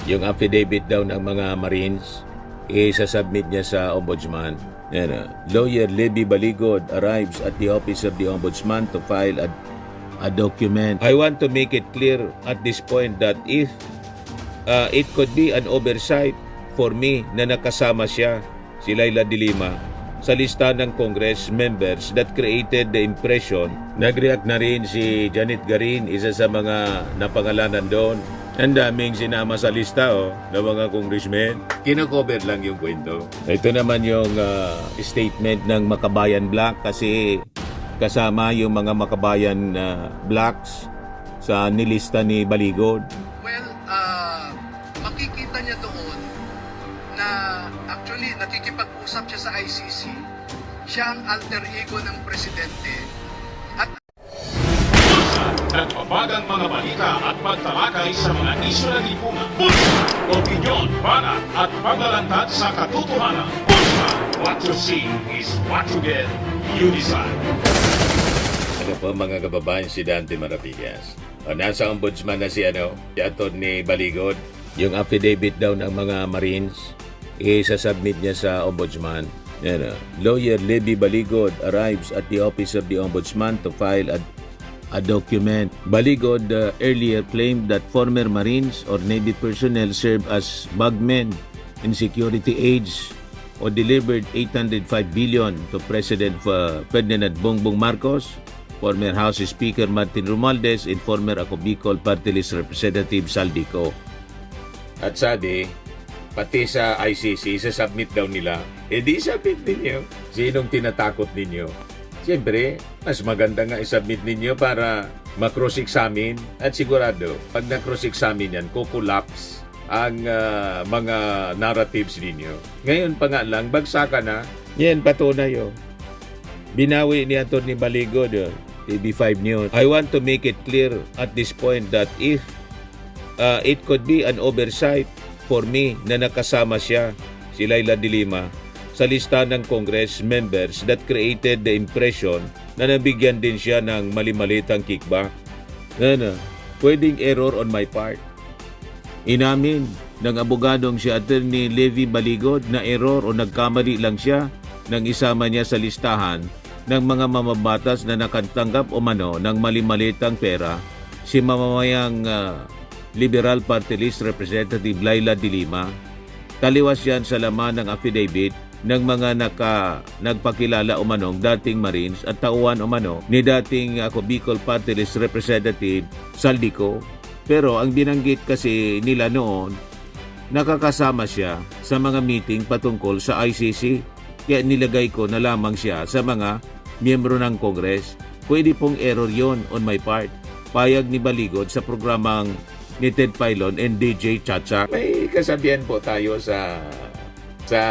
Yung affidavit daw ng mga Marines, isasubmit niya sa Ombudsman. Lawyer Levy Baligod arrives at the office of the Ombudsman to file a document. I want to make it clear at this point that if it could be an oversight for me na nakasama siya, si Leila de Lima, sa lista ng Congress members that created the impression. Nag-react na rin si Janet Garin, isa sa mga napangalanan doon. Ang daming sinama sa lista ng mga congressmen. Kino-cover lang yung kwento. Ito naman yung statement ng Makabayan Black kasi kasama yung mga Makabayan Blacks sa nilista ni Baligod. Well, makikita niya doon na actually nakikipag-usap siya sa ICC. Siya ang alter ego ng presidente. At nagpapagang mga balita at pagtalakay sa mga isyu ng lipunan. Bulsa! Opinyon, banat at paglalantad sa katotohanan. Bulsa! What you see is what you get. You decide. Ano po mga kababayan, si Dante Maravillas. Nasa ombudsman na si Atty. Baligod. Yung affidavit daw ng mga Marines, isasubmit niya sa ombudsman. Lawyer Levy Baligod arrives at the office of the ombudsman to file a document. Baligod earlier claimed that former Marines or Navy personnel served as bagmen in security aids or delivered 805 billion to President Ferdinand Bongbong Marcos, former House Speaker Martin Romualdez, and former Ako Bicol Party List Representative Saldico. At sabi, pati sa ICC, sa-submit daw nila, di submit ninyo. Sinong tinatakot ninyo? Siyempre, mas maganda nga i-submit ninyo para ma-cross-examine at sigurado, pag na-cross-examine yan, kukulaps ang mga narratives ninyo. Ngayon pa nga lang, bagsakan na. Yan, patunay Binawi ni Atty. Baligod, TV5 News. I want to make it clear at this point that if it could be an oversight for me na nakasama siya, si Leila de Lima, sa lista ng Congress members that created the impression na nabigyan din siya ng mali-malitang kickback. Pwedeng error on my part. Inamin ng abogadong si Atty. Levy Baligod na error o nagkamali lang siya nang isama niya sa listahan ng mga mamabatas na nakatanggap umano ng mali-malitang pera si mamamayang Liberal Party List Representative Leila de Lima. Taliwas yan sa laman ng affidavit ng mga nagpakilala umanong dating Marines at tauhan umano ni dating Ako Bicol Party List Representative Saldico. Pero ang binanggit kasi nila noon, nakakasama siya sa mga meeting patungkol sa ICC. Kaya nilagay ko na lamang siya sa mga miyembro ng Congress. Pwede pong error yon on my part. Payag ni Baligod sa programang ni Ted Filon and DJ Chacha. May kasabihan po tayo sa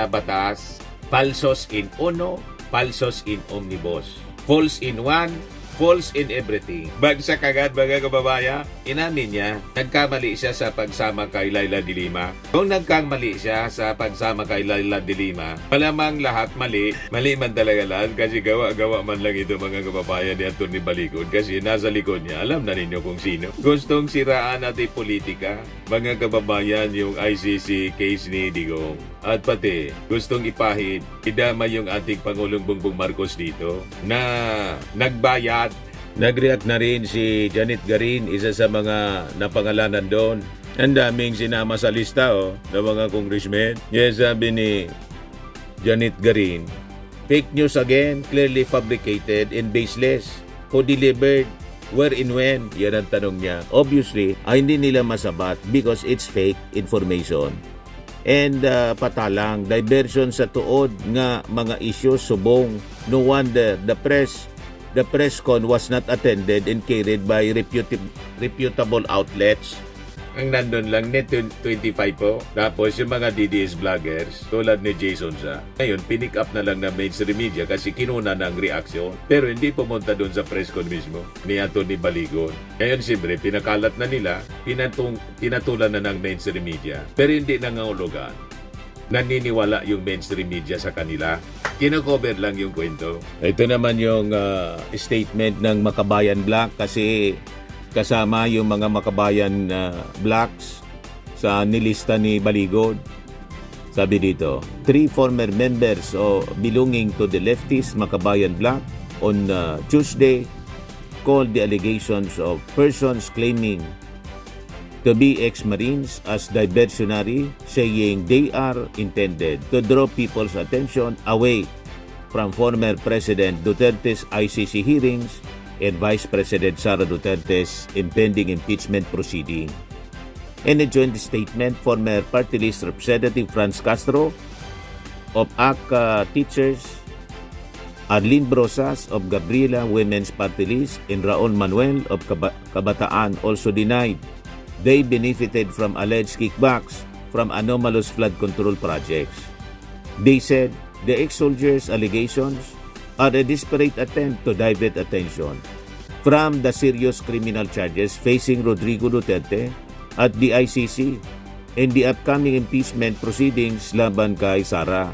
batas, falsos in uno, falsos in omnibus. False in one, false in everything. Bagsak agad mga kababaya, inamin niya, nagkamali siya sa pagsama kay Leila de Lima. Kung nagkamali siya sa pagsama kay Leila de Lima, malamang lahat mali man talaga lang kasi gawa-gawa man lang ito mga kababayan ni Atty. Baligod kasi nasa likod niya, alam na ninyo kung sino. Gustong siraan natin politika, mga kababayan, yung ICC case ni Digong. At pati, gustong ipahid, idama yung ating Pangulong Bongbong Marcos dito na nagbayad. Nag-react na rin si Janet Garin, isa sa mga napangalanan doon. Ang daming sinama sa lista ng mga congressmen. Yes, sabi ni Janet Garin, fake news again, clearly fabricated and baseless. Who delivered? Where and when? Yan ang tanong niya. Obviously, hindi nila masabat because it's fake information. And patalang, diversion sa tuod nga mga issues subong. No wonder the press con was not attended and carried by reputable outlets. Ang nandun lang, net 25 po. Tapos yung mga DDS vloggers, tulad ni Jason Sa. Ngayon, pinick up na lang ng mainstream media kasi kinuna ng reaksyon. Pero hindi pumunta doon sa press con mismo ni Atty. Baligod. Ngayon, siyempre, pinakalat na nila, pinatulan na ng mainstream media. Pero hindi nangangulugan. Naniniwala yung mainstream media sa kanila. Kino-cover lang yung kwento. Ito naman yung statement ng Makabayan Black kasi kasama yung mga Makabayan Blacks sa nilista ni Baligod. Sabi dito, 3 former members belonging to the leftist Makabayan Bloc on Tuesday called the allegations of persons claiming to be ex-Marines as diversionary, saying they are intended to draw people's attention away from former President Duterte's ICC hearings and Vice President Sara Duterte's impending impeachment proceeding. In a joint statement, former party list Representative Franz Castro of AC Teachers, Arlene Brosas of Gabriela Women's Party List, and Raul Manuel of Kabataan also denied they benefited from alleged kickbacks from anomalous flood control projects. They said the ex-soldiers' allegations are a desperate attempt to divert attention from the serious criminal charges facing Rodrigo Duterte at the ICC and the upcoming impeachment proceedings laban kay Sara.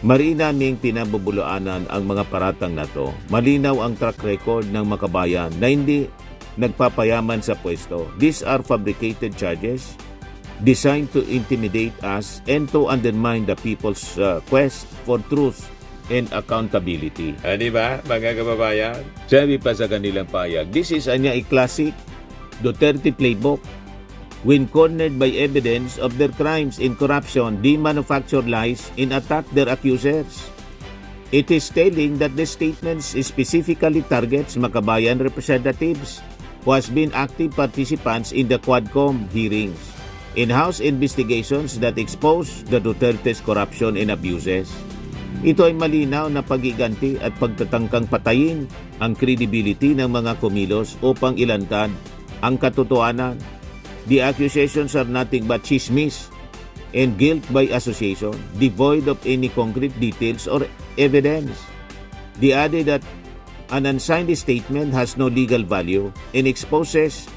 Mariin naming pinabubulaanan ang mga paratang na to. Malinaw ang track record ng Makabayan na hindi nagpapayaman sa pwesto. These are fabricated charges designed to intimidate us and to undermine the people's quest for truth and accountability. Di ba, mga kababayan? Sabi pa sa kanilang payag, this is a classic Duterte playbook. When cornered by evidence of their crimes in corruption, they manufacture lies and attack their accusers. It is telling that the statements specifically targets Makabayan representatives who has been active participants in the Quadcom hearings, in-house investigations that expose the Duterte's corruption and abuses. Ito ay malinaw na pagiganti at pagtatangkang patayin ang credibility ng mga kumilos upang ilantad ang katotohanan. The accusations are nothing but chismis and guilt by association, devoid of any concrete details or evidence. They added that an unsigned statement has no legal value and exposes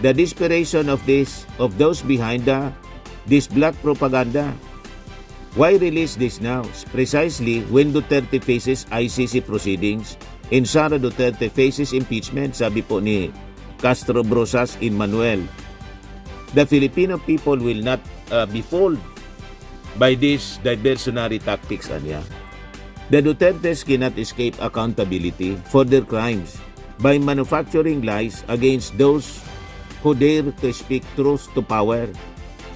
the desperation of those behind this black propaganda. Why release this now? Precisely when Duterte faces ICC proceedings and Sara Duterte faces impeachment, sabi po ni Castro Brosas in Manuel. The Filipino people will not be fooled by these diversionary tactics, anya. The Dutertes cannot escape accountability for their crimes by manufacturing lies against those who dare to speak truth to power.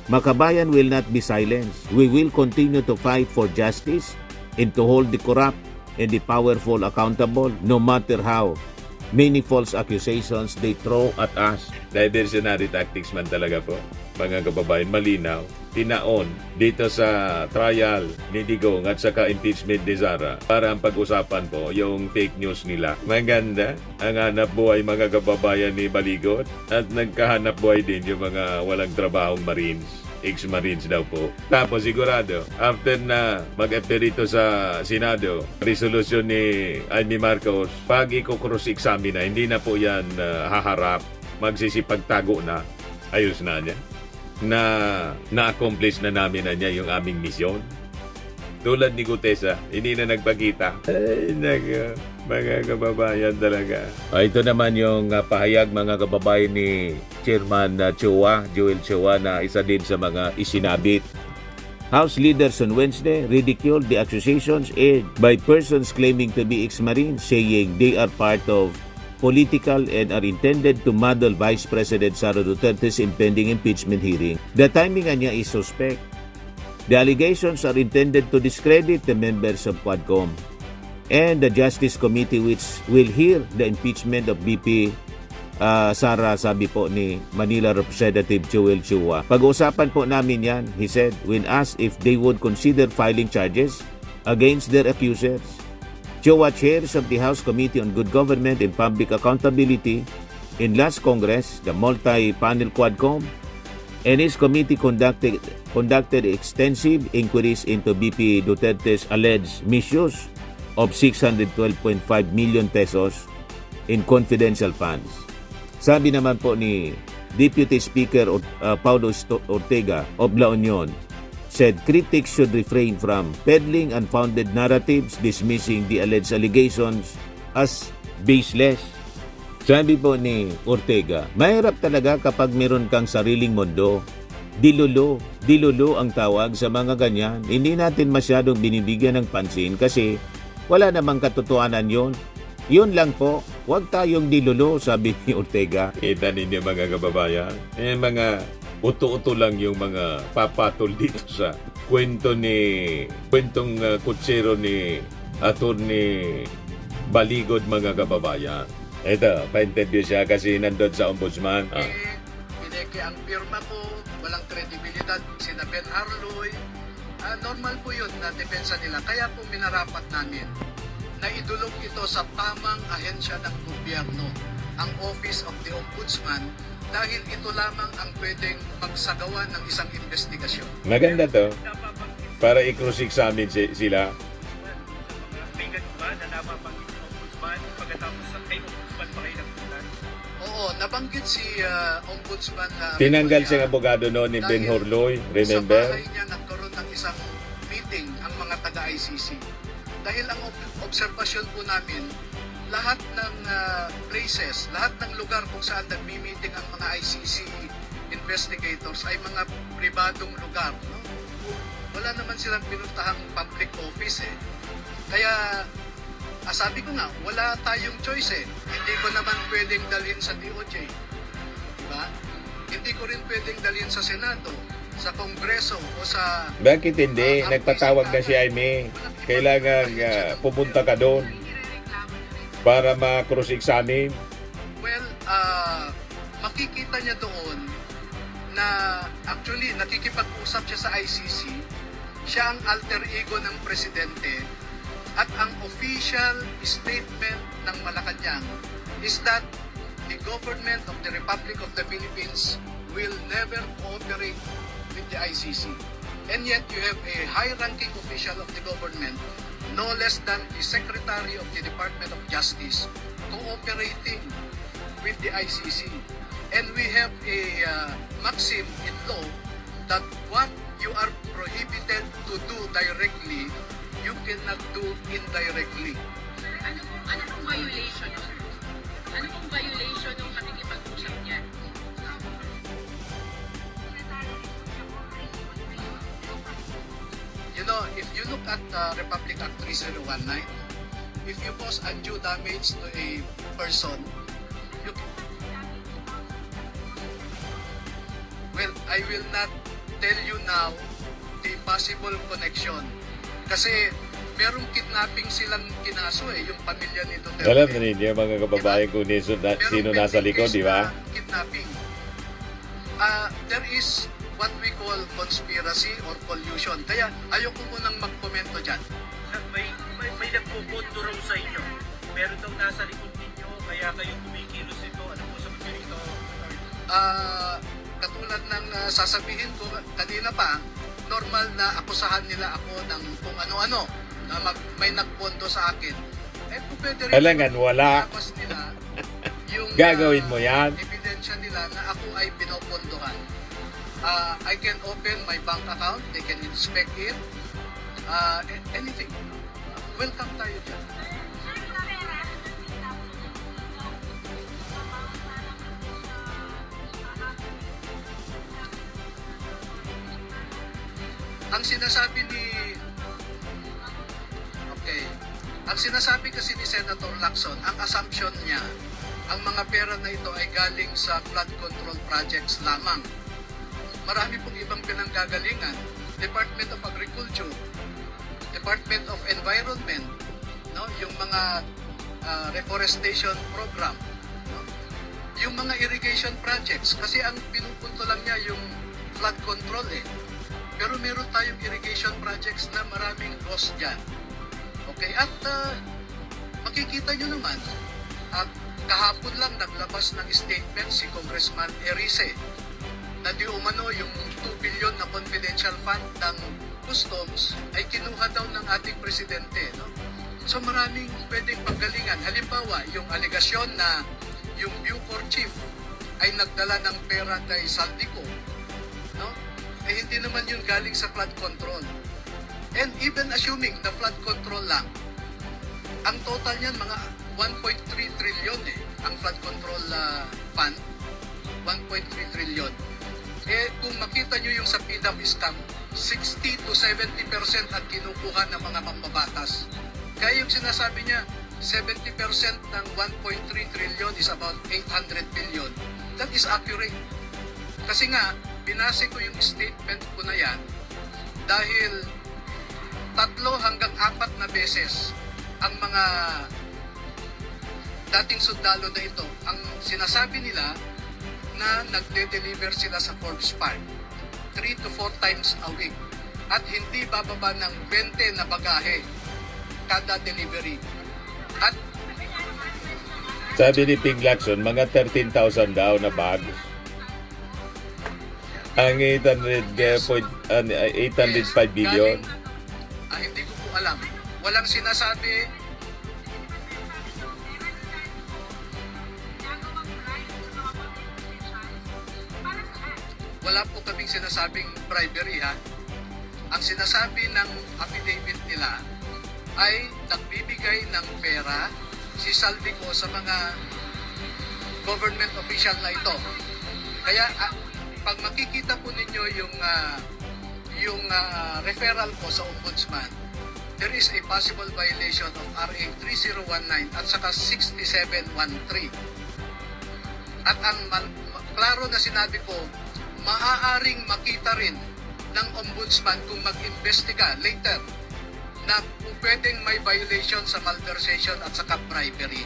Makabayan will not be silenced. We will continue to fight for justice and to hold the corrupt and the powerful accountable no matter how many false accusations they throw at us. Diversionary tactics man talaga po, mga kababayan, malinaw. Tinaon dito sa trial ni Digong at saka impeachment ni Sara para ang pag-usapan po yung fake news nila. Maganda ang hanap buhay, mga kababayan, ni Baligod at nagkahanap buhay din yung mga walang trabahong Marines, ex-Marines daw po. Tapos sigurado, after na mag-appear ito sa Senado, resolution ni Amy Marcos, pag i-cross-examine na, hindi na po yan haharap, magsisipagtago na, ayos na niya, na na-accomplish na namin na niya yung aming misyon. Tulad ni Gutesa, hindi na nagpakita. Ay, mga kababayan talaga. Ito naman yung pahayag, mga kababayan, ni Chairman Joel Chua, na isa din sa mga isinabit. House leaders on Wednesday ridiculed the accusations aired by persons claiming to be ex-Marines, saying they are part of political and are intended to muddle Vice President Sara Duterte's impending impeachment hearing. The timing niya is suspect. The allegations are intended to discredit the members of Quadcom and the Justice Committee, which will hear the impeachment of VP Sara, sabi po ni Manila Representative Joel Chua. Pag-uusapan po namin yan, he said, when asked if they would consider filing charges against their accusers. Chua chairs of the House Committee on Good Government and Public Accountability in last Congress, the multi-panel Quadcom, and his committee conducted extensive inquiries into BP Duterte's alleged misuse of 612.5 million pesos in confidential funds. Sabi naman po ni Deputy Speaker Paulo Ortega of La Union, said critics should refrain from peddling unfounded narratives, dismissing the alleged allegations as baseless. Sabi po ni Ortega, mahirap talaga kapag meron kang sariling mundo Dilulo ang tawag sa mga ganyan. Hindi natin masyadong binibigyan ng pansin kasi wala namang katotohanan yon. Yun lang po, huwag tayong dilulo, sabi ni Ortega. Kita ninyo mga kababayan, mga uto-uto lang yung mga papatol dito sa kwentong kutsero ni Attorney Baligod mga kababayan. Ito, pa-interview siya kasi nandun sa ombudsman. Pineke ang pirma ko, walang kredibilidad, sina Ben Harloy. Normal po yun na depensa nila. Kaya po minarapat namin na idulog ito sa tamang ahensya ng gobyerno, ang Office of the Ombudsman, dahil ito lamang ang pwedeng magsagawa ng isang investigasyon. Maganda to, para i-cross-examine sila. May ganun ba na napapanggit ng ombudsman pagkatapos sa kay ombudsman pa kayo nagpunan? Oo, nabanggit si Ombudsman na Tinanggal siyang abogado noon ni Ben Horloy, remember? Sa bahay niya nagkaroon ng isang meeting ang mga taga-ICC. Dahil ang obserbasyon po namin, lahat ng places, lahat ng lugar kung saan nagmi-meeting ang mga ICC investigators ay mga pribadong lugar. No? Wala naman silang pinuntahang public office eh. Kaya sabi ko nga, wala tayong choice eh. Hindi ko naman pwedeng dalhin sa DOJ. Diba? Hindi ko rin pwedeng dalhin sa Senado, sa Kongreso o sa... Bakit hindi? Nagpatawag na si Jaime. Kailangan pumunta ka doon para ma-cross-examine. Well, makikita niya doon na actually nakikipag-usap siya sa ICC. Siya ang alter ego ng presidente at ang official statement ng Malacanang is that the government of the Republic of the Philippines will never cooperate with the ICC. And yet you have a high-ranking official of the government, no less than the Secretary of the Department of Justice, cooperating with the ICC. And we have a maxim in law that what you are prohibited to do directly, you cannot do indirectly. Ano pong violation nun? Ano pong violation ng pakikipag-usap niya? You know, if you look at Republic Act 3019, if you cause undue damage to a person, you... Well, I will not tell you now the possible connection. Kasi merong kidnapping silang kinaso eh, yung pamilya ni Duterte. Alam na ninyo mga kababayan kung sino nasa likod, di ba? Kidnapping. There is what we call conspiracy or collusion. Kaya ayoko munang magkomento dyan. May nagpupunto raw sa inyo. Meron daw nasa likod ninyo, kaya kayo kumikilos ito. Ano po sa mga ito? Katulad ng sasabihin ko kanina pa, normal na akusahan nila ako ng kung ano-ano na may nagpondo sa akin. Eh, pwede rin Alangan, wala. ilabas nila yung Gagawin mo yan. ebidensya nila na ako ay pinopondohan. I can open my bank account, they can inspect it, anything. Welcome tayo dyan. Ang sinasabi kasi ni Senator Lacson, ang assumption niya, ang mga pera na ito ay galing sa flood control projects lamang. Marami pong ibang pinanggagalingan. Department of Agriculture, Department of Environment, no, yung mga reforestation program, no? Yung mga irrigation projects, kasi ang pinupunto lang niya yung flood control eh. Pero meron tayong irrigation projects na maraming cost dyan. Okay, at makikita nyo naman, at kahapon lang naglabas ng statement si Congressman Erice na di umano yung 2 billion na confidential fund ng customs ay kinuha daw ng ating presidente. No? So maraming pwedeng panggalingan. Halimbawa, yung alegasyon na yung Bucor chief ay nagdala ng pera kay Saldico. No? Eh hindi naman yun galing sa flood control. And even assuming na flood control lang, ang total niyan mga 1.3 trillion eh, ang flood control fund, 1.3 trillion. Kung makita nyo yung sa PDAM scam, 60 to 70% ang kinukuha ng mga mambabatas. Kaya yung sinasabi niya, 70% ng 1.3 trillion is about 800 billion. That is accurate. Kasi nga, binase ko yung statement ko na yan dahil 3 hanggang 4 na beses ang mga dating sundalo na ito, ang sinasabi nila na nagde-deliver sila sa Forbes Park 3 to 4 times a week at hindi bababa ng 20 na bagahe kada delivery. At Sabi ni Ping Lacson, mga 13,000 daw na bag. Ang 805 billion. hindi ko po alam. Walang sinasabi. Wala po kaming sinasabing bribery ha. Ang sinasabi ng affidavit nila ay nagbibigay ng pera si Saldico sa mga government official na ito. Kaya pag makikita po ninyo yung referral po sa ombudsman, there is a possible violation of RA 3019 at saka 6713. At ang klaro na sinabi ko, maaaring makita rin ng ombudsman kung mag-imbestiga later na pwedeng may violation sa malversation at saka bribery.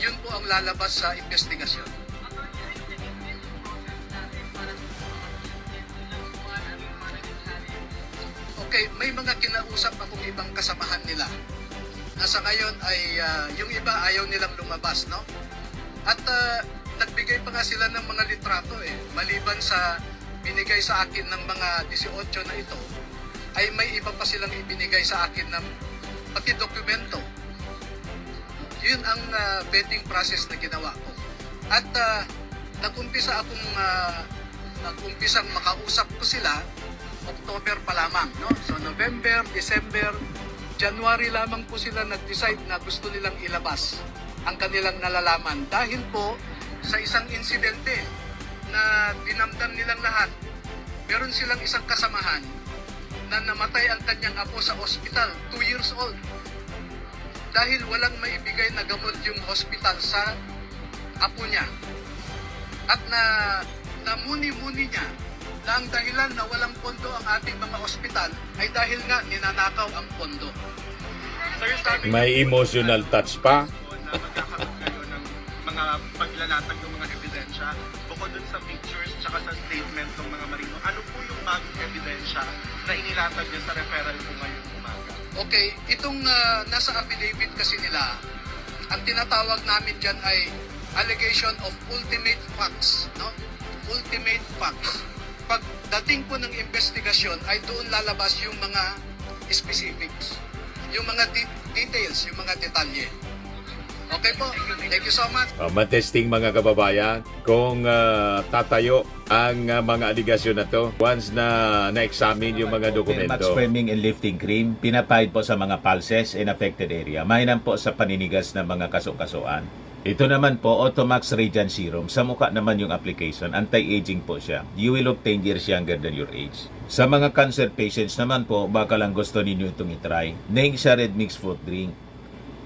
Yun po ang lalabas sa investigasyon. Okay, may mga kinausap akong ibang kasamahan nila. Nasa ngayon ay yung iba ayaw nilang lumabas, no? At nagbigay pa nga sila ng mga litrato maliban sa binigay sa akin ng mga 18 na ito, ay may iba pa silang ibinigay sa akin ng pati dokumento. Yun ang vetting process na ginawa ko. At nag-umpisang makausap ko sila October pa lamang, no? So November, December, January lamang po sila nag-decide na gusto nilang ilabas ang kanilang nalalaman dahil po sa isang insidente na dinamdam nilang lahat. Meron silang isang kasamahan na namatay ang kanyang apo sa ospital, 2 years old. Dahil walang maibigay na gamot yung hospital sa apo niya. At namuni-muni niya na ang dahilan na walang pondo ang ating mga ospital ay dahil nga ninanakaw ang pondo. Sir, sabi May emotional touch pa. na magkakaroon kayo ng mga paglalatag ng mga ebidensya bukod dun sa pictures tsaka sa statement ng mga marino. Ano po yung bagong ebidensya na inilatag niyo sa referral po ngayong umaga? Okay, itong nasa affidavit kasi nila, ang tinatawag namin dyan ay allegation of ultimate facts, no? Ultimate facts. Pagdating po ng investigasyon ay doon lalabas yung mga specifics, yung mga details, yung mga detalye. Okay po, thank you so much. Matesting mga kababayan kung tatayo ang mga aligasyon na to once na na-examine yung mga dokumento. Max framing and lifting cream, pinapahid po sa mga pulses in affected area. Mainam po sa paninigas ng mga kaso-kasuan. Ito naman po, Automax Radiant Serum. Sa mukha naman yung application, anti-aging po siya. You will look 10 years younger than your age. Sa mga cancer patients naman po, baka lang gusto ninyo itong itry. Naing siya red mixed fruit drink.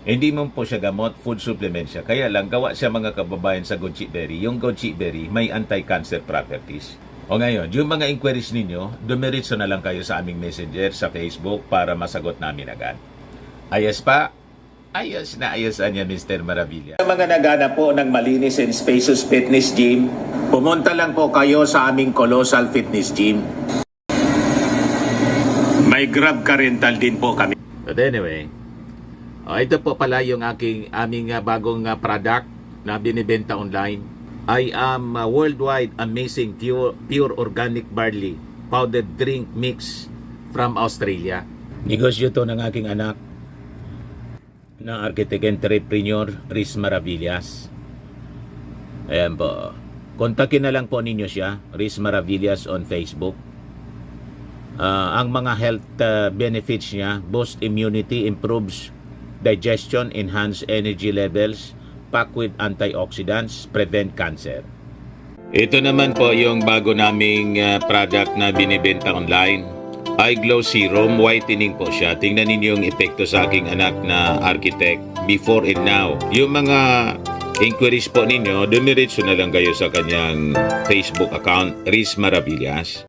Hindi mo po siya gamot, food supplement siya. Kaya lang, gawa siya mga kababayan sa goji berry. Yung goji berry may anti-cancer properties. O ngayon, yung mga inquiries ninyo, dumiritso na lang kayo sa aming messenger sa Facebook para masagot namin agad. Ayos pa? Ayos na ayos niya, Mr. Maravilla. Sa mga naghanap po ng malinis and spacious fitness gym, pumunta lang po kayo sa aming Colossal Fitness Gym. May Grab car rental din po kami. But anyway, ito po pala yung aming bagong product na binibenta online. I am worldwide amazing pure organic barley powdered drink mix from Australia. Negosyo to ng aking anak na architect entrepreneur Riz Maravillas. Ayan po. Kontakin na lang po ninyo siya, Riz Maravillas on Facebook. Ang mga health benefits niya, boost immunity, improves digestion, enhance energy levels, packed with antioxidants, prevent cancer. Ito naman po yung bago naming product na binibenta online. Eye Glow Serum, whitening po siya. Tingnan ninyo yung epekto sa aking anak na architect before and now. Yung mga inquiries po ninyo, dumiretso na lang kayo sa kanyang Facebook account, Riz Maravillas.